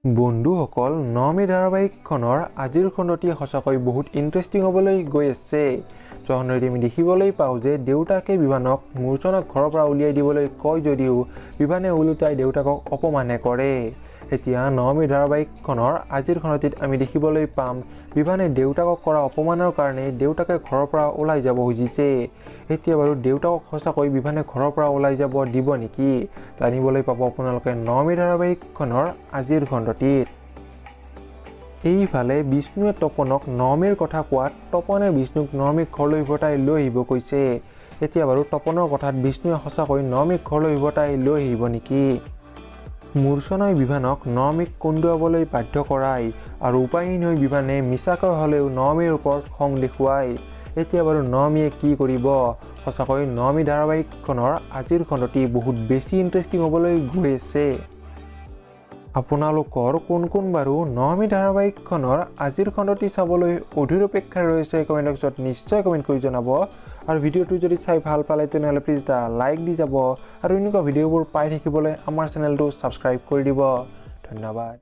বন্ধুসকল নমি ধাৰাবাহিকখনৰ আজিৰ খণ্ডটি সঁচাকৈ বহুত ইণ্টাৰেষ্টিং হ'বলৈ গৈ আছে। য'ত আমি দেখিবলৈ পাওঁ যে দেউতাকে বিভানক মূৰ্ছনাক ঘৰৰ পৰা উলিয়াই দিবলৈ কয় যদিও বিভানে ওলোটাই দেউতাকক অপমানে কৰে। এতিয়া নমি ধাৰাবাহিকখনৰ আজিৰ খণ্ডটিত আমি দেখিবলৈ পাম বিভানে দেউতাকক কৰা অপমানৰ কাৰণে দেউতাকে ঘৰৰ পৰা ওলাই যাব খুজিছে। এতিয়া বাৰু দেউতাকক সঁচাকৈ বিভানে ঘৰৰ পৰা ওলাই যাব দিব নেকি জানিবলৈ পাব আপোনালোকে নমি ধাৰাবাহিকখনৰ আজিৰ খণ্ডটিত। এইফালে বিষ্ণুৱে তপনক নমিৰ কথা কোৱাত তপনে বিষ্ণুক নমিক ঘৰলৈ উভতাই লৈ আহিব কৈছে। এতিয়া বাৰু তপনৰ কথাত বিষ্ণুৱে সঁচাকৈ নমিক ঘৰলৈ উভতাই লৈ আহিব নেকি? মূৰ্ছনাই বিভানক নমিক কন্দুৱাবলৈ বাধ্য কৰায় আৰু উপায়হীন হৈ বিভানে মিছাকৈ হ'লেও নমিৰ ওপৰত খং দেখুৱায়। এতিয়া বাৰু নমিয়ে কি কৰিব? সঁচাকৈ নমি ধাৰাবাহিকখনৰ আজিৰ খণ্ডটি বহুত বেছি ইণ্টাৰেষ্টিং হ'বলৈ গৈ আছে। আপোনালোকৰ কোন বাৰু নমি ধাৰাবাহিকখনৰ আজিৰ খণ্ডটি চাবলৈ অধীৰ অপেক্ষাৰে ৰৈছে কমেণ্ট বক্সত নিশ্চয় কমেণ্ট কৰি জনাব। আৰু ভিডিঅ'টো যদি চাই ভাল পালে তেনেহ'লে প্লিজ এটা লাইক দি যাব আৰু এনেকুৱা ভিডিঅ'বোৰ পাই থাকিবলৈ আমাৰ চেনেলটো ছাবস্ক্ৰাইব কৰি দিব। ধন্যবাদ।